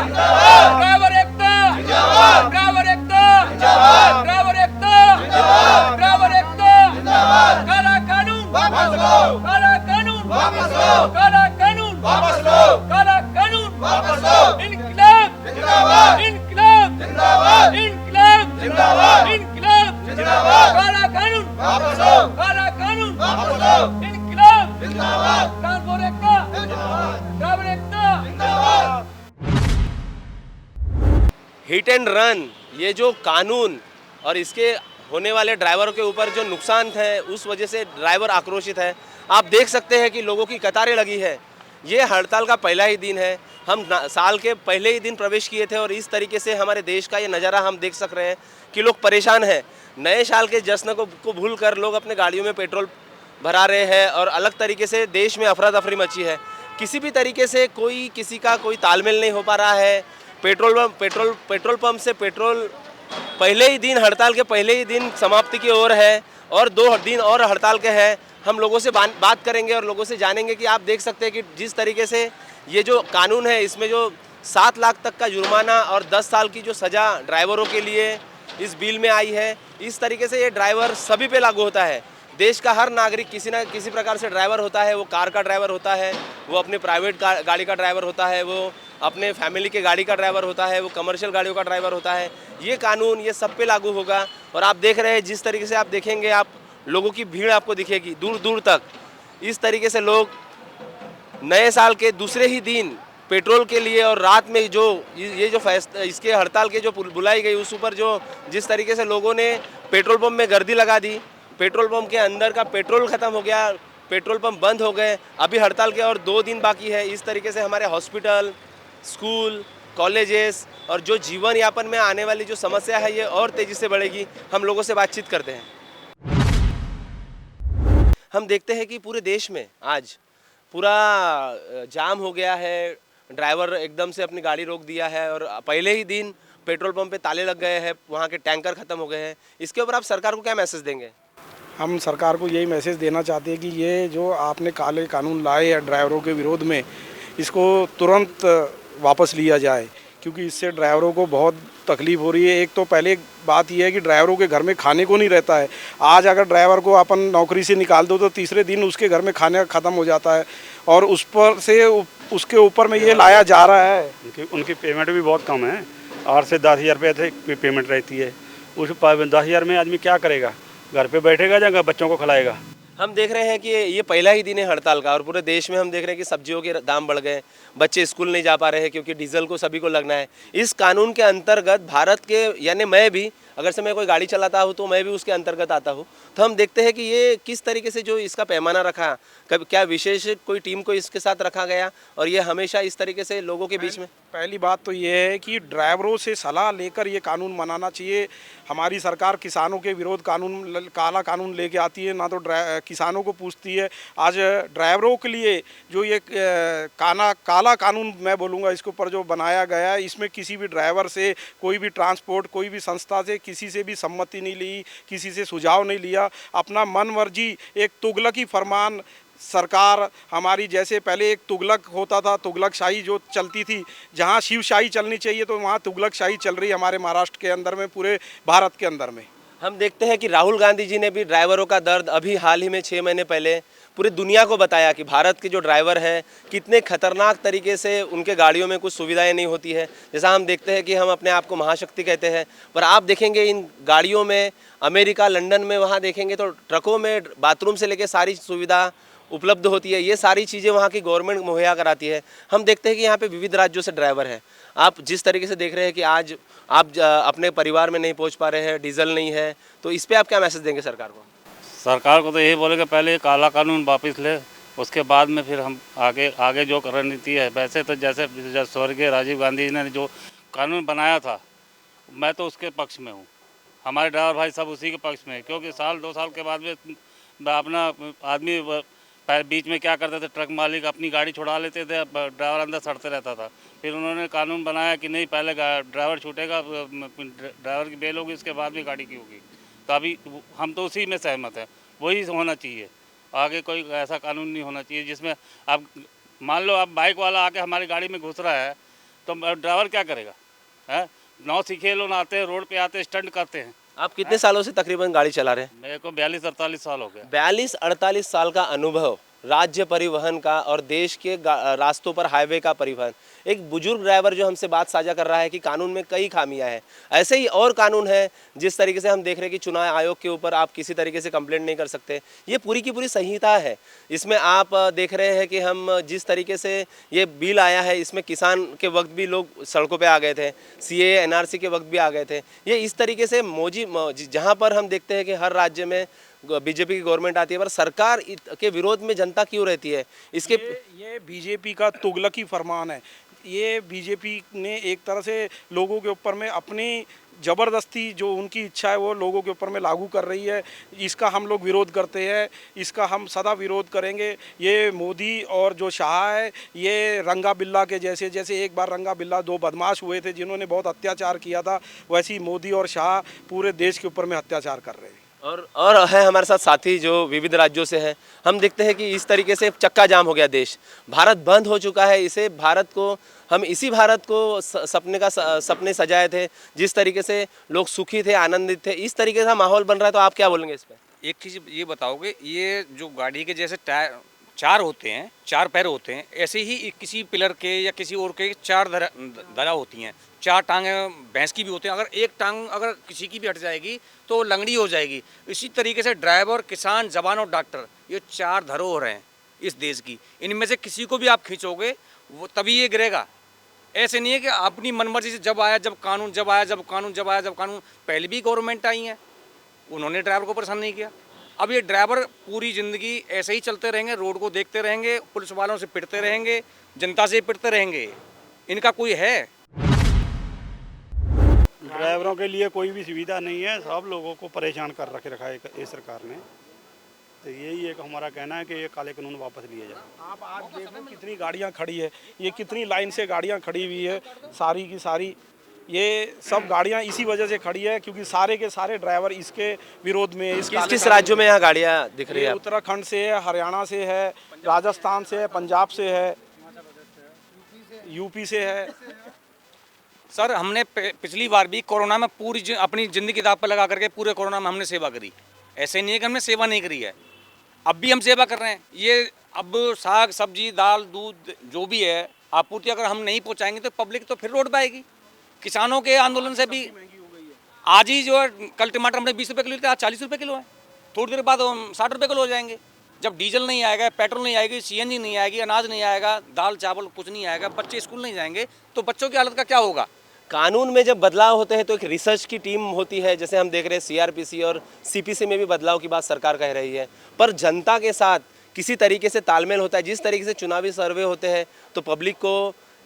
Driver एकता जिंदाबाद, driver एकता जिंदाबाद, driver एकता जिंदाबाद, ड्राइवर एकता जिंदाबाद। काला कानून वापस लो, काला कानून वापस लो, काला कानून वापस लो, काला कानून वापस लो। इनकलाब जिंदाबाद, इनकलाब जिंदाबाद, इनकलाब जिंदाबाद, इनकलाब जिंदाबाद। काला कानून वापस लो, काला कानून वापस लो, इनकलाब जिंदाबाद। ट्रांसपोर्ट एकता जिंदाबाद, ड्राइवर एकता जिंदाबाद। हिट एंड रन, ये जो कानून और इसके होने वाले ड्राइवरों के ऊपर जो नुकसान है उस वजह से ड्राइवर आक्रोशित है। आप देख सकते हैं कि लोगों की कतारें लगी है। ये हड़ताल का पहला ही दिन है। हम साल के पहले ही दिन प्रवेश किए थे और इस तरीके से हमारे देश का ये नज़ारा हम देख सक रहे हैं कि लोग परेशान हैं। नए साल के जश्न को भूल कर लोग अपने गाड़ियों में पेट्रोल भरा रहे हैं और अलग तरीके से देश में अफरा तफरी मची है। किसी भी तरीके से कोई किसी का कोई तालमेल नहीं हो पा रहा है। पेट्रोल पंप से पेट्रोल पहले ही दिन, हड़ताल के पहले ही दिन समाप्ति की ओर है और 2 दिन और हड़ताल के हैं। हम लोगों से बात करेंगे और लोगों से जानेंगे कि आप देख सकते हैं कि जिस तरीके से ये जो कानून है इसमें जो 7 लाख तक का जुर्माना और 10 साल की जो सज़ा ड्राइवरों के लिए इस बिल में आई है, इस तरीके से ये ड्राइवर सभी पे लागू होता है। देश का हर नागरिक किसी न किसी प्रकार से ड्राइवर होता है। वो कार का ड्राइवर होता है, वो अपने प्राइवेट गाड़ी का ड्राइवर होता है, वो अपने फैमिली के गाड़ी का ड्राइवर होता है, वो कमर्शियल गाड़ियों का ड्राइवर होता है। ये कानून ये सब पे लागू होगा और आप देख रहे हैं जिस तरीके से आप देखेंगे, आप लोगों की भीड़ आपको दिखेगी दूर दूर तक। इस तरीके से लोग नए साल के दूसरे ही दिन पेट्रोल के लिए और रात में जो ये जो इसके हड़ताल के जो बुलाई गई उस ऊपर जो जिस तरीके से लोगों ने पेट्रोल पंप में गर्दी लगा दी, पेट्रोल पंप के अंदर का पेट्रोल ख़त्म हो गया, पेट्रोल पंप बंद हो गए। अभी हड़ताल के और 2 दिन बाकी है। इस तरीके से हमारे हॉस्पिटल, स्कूल, कॉलेजेस और जो जीवन यापन में आने वाली जो समस्या है ये और तेज़ी से बढ़ेगी। हम लोगों से बातचीत करते हैं। हम देखते हैं कि पूरे देश में आज पूरा जाम हो गया है। ड्राइवर एकदम से अपनी गाड़ी रोक दिया है और पहले ही दिन पेट्रोल पंप पे ताले लग गए हैं, वहाँ के टैंकर ख़त्म हो गए हैं। इसके ऊपर आप सरकार को क्या मैसेज देंगे? हम सरकार को यही मैसेज देना चाहते हैं कि ये जो आपने काले कानून लाए हैं ड्राइवरों के विरोध में, इसको तुरंत वापस लिया जाए, क्योंकि इससे ड्राइवरों को बहुत तकलीफ़ हो रही है। एक तो पहले बात यह है कि ड्राइवरों के घर में खाने को नहीं रहता है। आज अगर ड्राइवर को अपन नौकरी से निकाल दो तो तीसरे दिन उसके घर में खाने ख़त्म हो जाता है और उस पर से उसके ऊपर में ये लाया जा रहा है। उनकी पेमेंट भी बहुत कम है, 8 से 10 हज़ार रुपये पेमेंट रहती है। उस 10 हज़ार में आदमी क्या करेगा? घर पे बैठेगा या बच्चों को खिलाएगा? हम देख रहे हैं कि ये पहला ही दिन है हड़ताल का और पूरे देश में हम देख रहे हैं कि सब्जियों के दाम बढ़ गए, बच्चे स्कूल नहीं जा पा रहे हैं क्योंकि डीजल को सभी को लगना है। इस कानून के अंतर्गत भारत के यानी मैं भी अगर से मैं कोई गाड़ी चलाता हूँ तो मैं भी उसके अंतर्गत आता हूँ। तो हम देखते हैं कि ये किस तरीके से जो इसका पैमाना रखा, कब क्या विशेष कोई टीम को इसके साथ रखा गया और ये हमेशा इस तरीके से लोगों के बीच में। पहली बात तो ये है कि ड्राइवरों से सलाह लेकर ये कानून बनाना चाहिए। हमारी सरकार किसानों के विरोध कानून, काला कानून लेके आती है, ना तो किसानों को पूछती है। आज ड्राइवरों के लिए जो ये काला कानून मैं बोलूँगा इसके ऊपर जो बनाया गया है, इसमें किसी भी ड्राइवर से, कोई भी ट्रांसपोर्ट, कोई भी संस्था से किसी से भी सम्मति नहीं ली, किसी से सुझाव नहीं लिया। अपना मन मर्जी एक तुगलकी फरमान सरकार हमारी, जैसे पहले एक तुगलक होता था, तुगलकशाही जो चलती थी, जहां शिवशाही चलनी चाहिए तो वहां तुगलकशाही चल रही है हमारे महाराष्ट्र के अंदर में, पूरे भारत के अंदर में। हम देखते हैं कि राहुल गांधी जी ने भी ड्राइवरों का दर्द अभी हाल ही में 6 महीने पहले पूरी दुनिया को बताया कि भारत के जो ड्राइवर हैं कितने खतरनाक तरीके से उनके गाड़ियों में कुछ सुविधाएं नहीं होती है। जैसा हम देखते हैं कि हम अपने आप को महाशक्ति कहते हैं, पर आप देखेंगे इन गाड़ियों में अमेरिका, लंदन में वहाँ देखेंगे तो ट्रकों में बाथरूम से लेकर सारी सुविधा उपलब्ध होती है। ये सारी चीज़ें वहाँ की गवर्नमेंट मुहैया कराती है। हम देखते हैं कि यहाँ पे विविध राज्यों से ड्राइवर हैं। आप जिस तरीके से देख रहे हैं कि आज आप अपने परिवार में नहीं पहुँच पा रहे हैं, डीजल नहीं है, तो इस पर आप क्या मैसेज देंगे सरकार को? सरकार को तो यही बोलेगा पहले काला कानून वापस ले, उसके बाद में फिर हम आगे जो रणनीति है। वैसे तो जैसे स्वर्गीय राजीव गांधी जी ने जो कानून बनाया था, मैं तो उसके पक्ष में हूँ। हमारे ड्राइवर भाई सब उसी के पक्ष में है, क्योंकि 2 साल के बाद में अपना आदमी बीच में क्या करते थे, ट्रक मालिक अपनी गाड़ी छुड़ा लेते थे, ड्राइवर अंदर सड़ते रहता था। फिर उन्होंने कानून बनाया कि नहीं, पहले ड्राइवर छूटेगा, ड्राइवर की बेल होगी, उसके बाद भी गाड़ी की होगी। तो अभी हम तो उसी में सहमत हैं, वही होना चाहिए। आगे कोई ऐसा कानून नहीं होना चाहिए जिसमें अब मान लो अब बाइक वाला आके हमारी गाड़ी में घुस रहा है तो ड्राइवर क्या करेगा? है नौ सीखे लोग आते हैं, रोड पे आते हैं, स्टंट करते हैं। आप कितने सालों से तकरीबन गाड़ी चला रहे हैं? मेरे को 42-48 साल हो गया। 42-48 साल का अनुभव राज्य परिवहन का और देश के रास्तों पर हाईवे का परिवहन। एक बुजुर्ग ड्राइवर जो हमसे बात साझा कर रहा है कि कानून में कई खामियां हैं। ऐसे ही और कानून है, जिस तरीके से हम देख रहे हैं कि चुनाव आयोग के ऊपर आप किसी तरीके से कंप्लेंट नहीं कर सकते। ये पूरी की पूरी संहिता है। इसमें आप देख रहे हैं कि हम जिस तरीके से ये बिल आया है, इसमें किसान के वक्त भी लोग सड़कों पर आ गए थे, CAA NRC के वक्त भी आ गए थे। ये इस तरीके से जहाँ पर हम देखते हैं कि हर राज्य में बीजेपी की गवर्नमेंट आती है, पर सरकार के विरोध में जनता क्यों रहती है? इसके ये बीजेपी का तुगलकी फरमान है। ये बीजेपी ने एक तरह से लोगों के ऊपर में अपनी ज़बरदस्ती जो उनकी इच्छा है वो लोगों के ऊपर में लागू कर रही है। इसका हम लोग विरोध करते हैं, इसका हम सदा विरोध करेंगे। ये मोदी और जो शाह है, ये रंगा बिल्ला के जैसे एक बार रंगा बिल्ला 2 बदमाश हुए थे जिन्होंने बहुत अत्याचार किया था, वैसे ही मोदी और शाह पूरे देश के ऊपर में अत्याचार कर रहे हैं। और है हमारे साथ साथी जो विविध राज्यों से हैं। हम देखते हैं कि इस तरीके से चक्का जाम हो गया देश, भारत बंद हो चुका है। इसी भारत को सपने सजाए थे, जिस तरीके से लोग सुखी थे, आनंदित थे, इस तरीके का माहौल बन रहा है। तो आप क्या बोलेंगे इस पर? एक चीज़ ये बताओगे, ये जो गाड़ी के जैसे टायर 4 होते हैं, 4 पैर होते हैं, ऐसे ही किसी पिलर के या किसी और के 4 धरा होती हैं। 4 टांगें भैंस की भी होती हैं। अगर एक टांग अगर किसी की भी हट जाएगी तो लंगड़ी हो जाएगी। इसी तरीके से ड्राइवर, किसान, जवान और डॉक्टर, ये 4 धरोहर हैं इस देश की। इनमें से किसी को भी आप खींचोगे वो तभी ये गिरेगा। ऐसे नहीं है कि अपनी मनमर्जी से जब कानून पहले भी गवर्नमेंट आई हैं, उन्होंने ड्राइवर को परेशान नहीं किया। अब ये ड्राइवर पूरी ज़िंदगी ऐसे ही चलते रहेंगे, रोड को देखते रहेंगे, पुलिस वालों से पिटते रहेंगे, जनता से पिटते रहेंगे। इनका कोई है? ड्राइवरों के लिए कोई भी सुविधा नहीं है, सब लोगों को परेशान कर रखा है ये सरकार ने। तो यही एक हमारा कहना है कि ये काले कानून वापस लिए जाए। आप आज देखो कितनी गाड़ियां खड़ी है, ये कितनी लाइन से गाड़ियां खड़ी हुई है, सारी की सारी। ये सब गाड़ियां इसी वजह से खड़ी है क्योंकि सारे के सारे ड्राइवर इसके विरोध में। किस राज्यों में यहाँ गाड़ियाँ दिख रही है? उत्तराखंड से है, हरियाणा से है, राजस्थान से है, पंजाब से है, यूपी से है। सर, हमने पिछली बार भी कोरोना में पूरी अपनी ज़िंदगी दांव पर लगा करके पूरे कोरोना में हमने सेवा करी। ऐसे नहीं है कि हमने सेवा नहीं करी है, अब भी हम सेवा कर रहे हैं। ये अब साग सब्जी दाल दूध जो भी है आपूर्ति अगर हम नहीं पहुंचाएंगे तो पब्लिक तो फिर रोड पे आएगी। किसानों के आंदोलन से भी आज ही जो है, कल टमाटर हमने 20 रुपये किलो थे, आज 40 रुपये किलो है। थोड़ी देर बाद 60 रुपये किलो हो जाएंगे। जब डीजल नहीं आएगा, पेट्रोल नहीं आएगी, CNG नहीं आएगी, अनाज नहीं आएगा, दाल चावल कुछ नहीं आएगा, बच्चे स्कूल नहीं जाएंगे, तो बच्चों की हालत का क्या होगा? कानून में जब बदलाव होते हैं तो एक रिसर्च की टीम होती है, जैसे हम देख रहे हैं CRPC और CPC में भी बदलाव की बात सरकार कह रही है, पर जनता के साथ किसी तरीके से तालमेल होता है। जिस तरीके से चुनावी सर्वे होते हैं तो पब्लिक को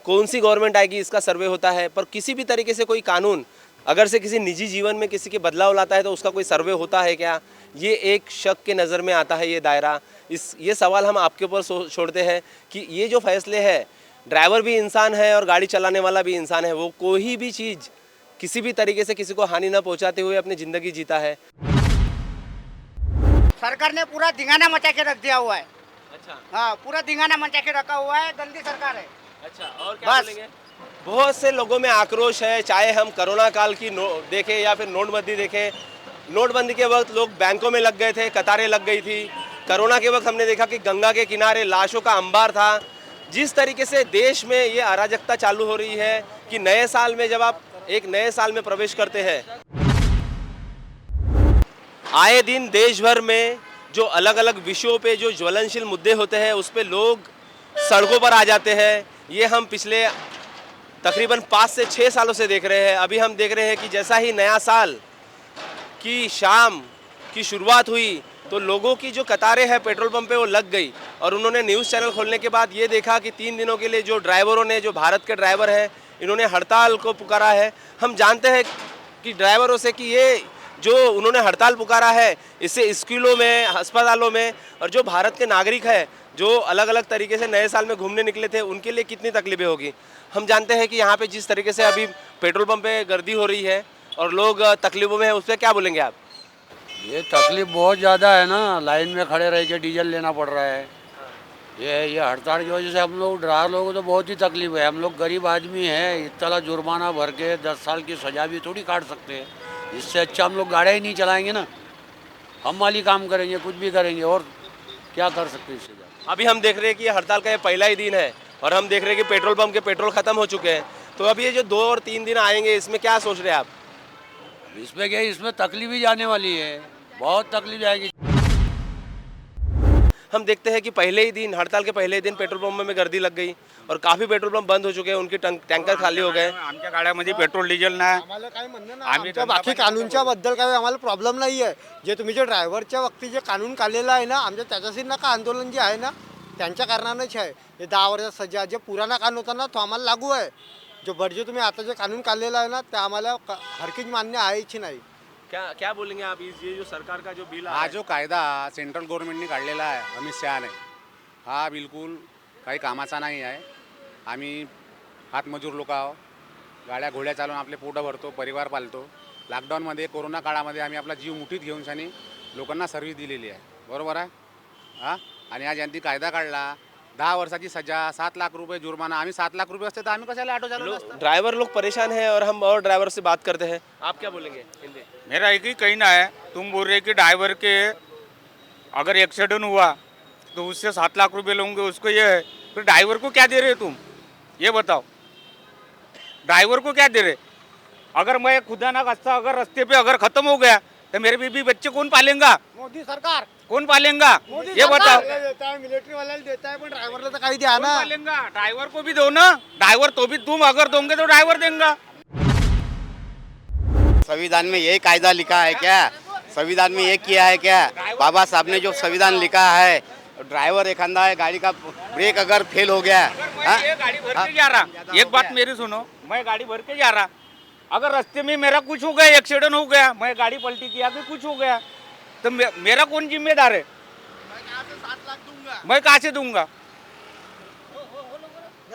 कौन सी गवर्नमेंट आएगी इसका सर्वे होता है, पर किसी भी तरीके से कोई कानून अगर से किसी निजी जीवन में किसी के बदलाव लाता है तो उसका कोई सर्वे होता है क्या? ये एक शक के नज़र में आता है ये दायरा। ये सवाल हम आपके ऊपर छोड़ते हैं कि ये जो फैसले हैं, ड्राइवर भी इंसान है और गाड़ी चलाने वाला भी इंसान है, वो कोई भी चीज़ किसी भी तरीके से किसी को हानि न पहुंचाते हुए अपनी ज़िंदगी जीता है। सरकार ने पूरा धिंगाना मचा के रख दिया हुआ है। अच्छा, हाँ, पूरा धिंगाना मचा के रखा हुआ है, गंदी सरकार है। अच्छा, और क्या बोलेंगे? बहुत से लोगों में आक्रोश है, चाहे हम कोरोना काल की देखें या फिर नोटबंदी देखें। नोटबंदी के वक्त लोग बैंकों में लग गए थे, कतारें लग गई थी। कोरोना के वक्त हमने देखा कि गंगा के किनारे लाशों का अंबार था। जिस तरीके से देश में ये अराजकता चालू हो रही है कि नए साल में जब आप एक नए साल में प्रवेश करते हैं, आए दिन देश भर में जो अलग अलग विषयों पे जो ज्वलनशील मुद्दे होते हैं उस पे लोग सड़कों पर आ जाते हैं। ये हम पिछले तकरीबन 5 से 6 सालों से देख रहे हैं। अभी हम देख रहे हैं कि जैसा ही नया साल की शाम की शुरुआत हुई तो लोगों की जो कतारें हैं पेट्रोल पंप पे वो लग गई, और उन्होंने न्यूज़ चैनल खोलने के बाद ये देखा कि 3 दिनों के लिए जो ड्राइवरों ने, जो भारत के ड्राइवर हैं, इन्होंने हड़ताल को पुकारा है। हम जानते हैं कि ड्राइवरों से कि ये जो उन्होंने हड़ताल पुकारा है इससे स्कूलों में, अस्पतालों में, और जो भारत के नागरिक हैं जो अलग अलग तरीके से नए साल में घूमने निकले थे उनके लिए कितनी तकलीफें होगी। हम जानते हैं कि यहाँ पे जिस तरीके से अभी पेट्रोल पंप पे गर्दी हो रही है और लोग तकलीफों में हैं, उस पर क्या बोलेंगे आप? ये तकलीफ बहुत ज़्यादा है ना, लाइन में खड़े रह के डीजल लेना पड़ रहा है। ये हड़ताल की वजह से हम लोग ड्राइवर लोगों को तो बहुत ही तकलीफ है। हम लोग गरीब आदमी हैं, इतना जुर्माना भर के 10 साल की सजा भी थोड़ी काट सकते हैं। इससे अच्छा हम लोग गाड़ियाँ ही नहीं चलाएंगे ना, हम वाली काम करेंगे, कुछ भी करेंगे, और क्या कर सकते हैं इससे ज़्यादा। अभी हम देख रहे हैं कि हड़ताल का ये पहला ही दिन है और हम देख रहे हैं कि पेट्रोल पंप के पेट्रोल खत्म हो चुके हैं। तो अब ये जो 2 और 3 दिन आएंगे, इसमें क्या सोच रहे हैं आप? इसमें क्या है, इसमें तकलीफ ही जाने वाली है, बहुत तकलीफ जाएगी। हम देखते हैं कि पहले ही दिन, हड़ताल के पहले ही दिन पेट्रोल पंप में गर्दी लग गई और काफ़ी पेट्रोल पंप बंद हो चुके हैं, उनके टँकर खाली हो गए। आमच्या गाड्यामध्ये पेट्रोल डिझेल नाही. आम्हाला काय म्हणणं ना, आम्ही आमच्या बाकी कानूनच्या बद्दल काही आम्हाला प्रॉब्लेम नाही आहे. जे तुम्ही जे ड्रायव्हरच्या बाबतीत जे कानून काढलेलं आहे ना, आमच्या त्याच्याशी नका आंदोलन जे आहे ना, त्यांच्या कारणानेच आहे. हे 10 वर्षाचा सजा जे पुराणा कानून होता ना, तो आम्हाला लागू आहे. जो बडजे तुम्ही आता जे कानून काढलेलं आहे ना, ते आम्हाला हरकीच मान्य आहेच नाही. क्या बोलेंगे आप? ये जो सरकार का जो बिल हा जो कायदा सेंट्रल गव्हर्नमेंटने काढलेला आहे अमित शहाने, हा बिलकुल काही कामाचा नाही आहे. आम्ही हातमजूर लोक आहो, गाड्या घोड्या चालवून आपले पोटं भरतो, परिवार पालतो. लॉकडाऊनमध्ये, कोरोना काळामध्ये आम्ही आपला जीव मुठीत घेऊन शानी लोकांना सर्व्हिस दिलेली आहे, बरोबर आहे. हां, आणि आज यांनी कायदा काढला, 10 वर्षाची सजा, 7 लाख रुपये जुर्माना. आम्ही 7 लाख रुपये असते तर आम्ही कशाला ऑटो चालवलं असतं? ड्राइवर लोग परेशान हैं और हम और ड्राइवर से बात करते हैं। आप क्या बोलेंगे हिंदी? मेरा एक ही कहना है, तुम बोल रहे कि ड्राइवर के अगर एक्सीडेंट हुआ तो उससे 7 लाख रुपए लोगे, उसको ये है, फिर ड्राइवर को क्या दे रहे तुम? ये बताओ, ड्राइवर को क्या दे रहे? अगर मैं खुदा ना खास्ता अगर रास्ते पे अगर खत्म हो गया तो मेरे बीबी बच्चे कौन पालेंगा? मोदी सरकार कौन पालेंगा? ये बताओ. देता है, मिलिट्री वाल्याला देता है, पण ड्रायव्हरला तर काही द्या कौन ना. पालेंगा? ड्राइवर को भी दो ना. ड्राइवर तो भी तुम अगर दोगे तो ड्राइवर देंगे. संविधान में यही कायदा लिखा है क्या? संविधान में ये किया है क्या? बाबा साहब ने जो संविधान लिखा है, ड्राइवर एक अंधा है, गाड़ी का ब्रेक अगर फेल हो गया, मैं ये गाड़ी भर के जा रहा, एक बात मेरी सुनो, मैं गाड़ी भर के जा रहा, अगर रास्ते में मेरा कुछ हो गया, एक्सीडेंट हो गया, मैं गाड़ी पलटी किया कि कुछ हो गया, तो मेरा कौन जिम्मेदार है? मैं कहाँ से दूंगा?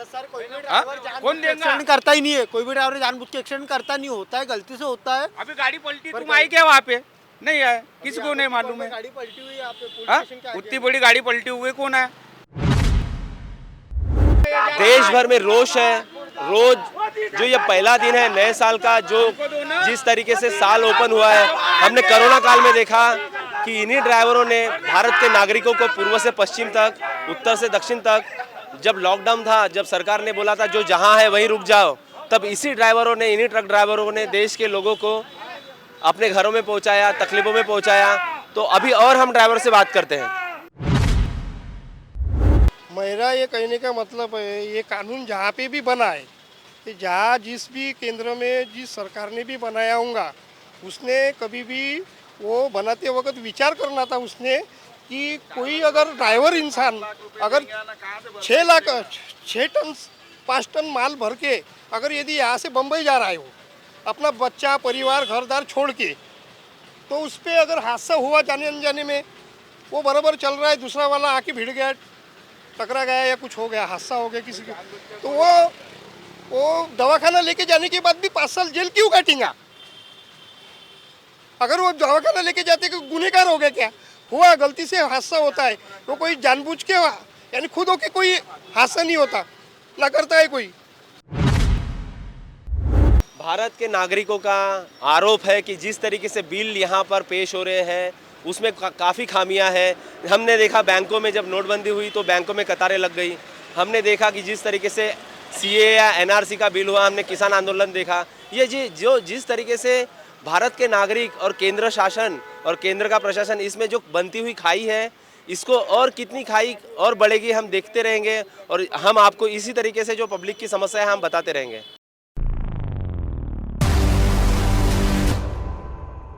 सर, कोई भी हाँ? ड्राइवर कौन देगा? एक्सीडेंट करता ही नहीं है. कोई भी ड्राइवर जानबूझ के एक्सीडेंट करता नहीं, होता है, गलती से होता है. अभी गाड़ी पलटी, तुम आई क्या वहाँ पे? नहीं आए, किसी को नहीं मालूम है. गाड़ी पलटी हुई यहाँ पे पुलिस हाँ? स्टेशन के आगे. उतनी बड़ी गाड़ी पलटी हुई कौन है? देश भर में रोष है। रोज जो ये पहला दिन है नए साल का, जो जिस तरीके से साल ओपन हुआ है, हमने कोरोना काल में देखा कि इन्हीं ड्राइवरों ने भारत के नागरिकों को पूर्व से पश्चिम तक, उत्तर से दक्षिण तक, जब लॉकडाउन था, जब सरकार ने बोला था जो जहां है वहीं रुक जाओ, तब इसी ड्राइवरों ने, इन्हीं ट्रक ड्राइवरों ने देश के लोगों को अपने घरों में पहुंचाया, तकलीफों में पहुंचाया। तो अभी और हम ड्राइवर से बात करते हैं। मेरा ये कहने का मतलब है, ये कानून जहाँ पे भी बना है, कि जहाँ जिस भी केंद्र में जिस सरकार ने भी बनाया होगा, उसने कभी भी वो बनाते वक्त विचार करना था उसने कि कोई अगर ड्राइवर इंसान अगर 6 टन 5 टन माल भर के अगर यदि यहाँ से बम्बई जा रहा है, वो अपना बच्चा परिवार घरदार छोड़ के, तो उस पर अगर हादसा हुआ जाने अनजाने में, वो बराबर चल रहा है, दूसरा वाला आके भिड़ गया, टकरा गया या कुछ हो गया, हादसा हो गया किसी को, तो वो दवाखाना लेके जाने के बाद भी 5 साल जेल क्यों काटेंगे? अगर वो दवाखाना लेके जाते कि गुनहगार हो गया, क्या हुआ, गलती से हादसा होता है, वो कोई जानबूझ के यानी खुद हो के कोई हादसा नहीं होता, ना करता है कोई। भारत के नागरिकों का आरोप है कि जिस तरीके से बिल यहाँ पर पेश हो रहे हैं उसमें काफ़ी खामियां हैं। हमने देखा बैंकों में जब नोटबंदी हुई तो बैंकों में कतारें लग गई। हमने देखा कि जिस तरीके से सीए या एनआरसी का बिल हुआ, हमने किसान आंदोलन देखा। ये जिस तरीके से भारत के नागरिक और केंद्र शासन और केंद्र का प्रशासन, इसमें जो बनती हुई खाई है, इसको और कितनी खाई और बढ़ेगी हम देखते रहेंगे और हम आपको इसी तरीके से जो पब्लिक की समस्या है हम बताते रहेंगे।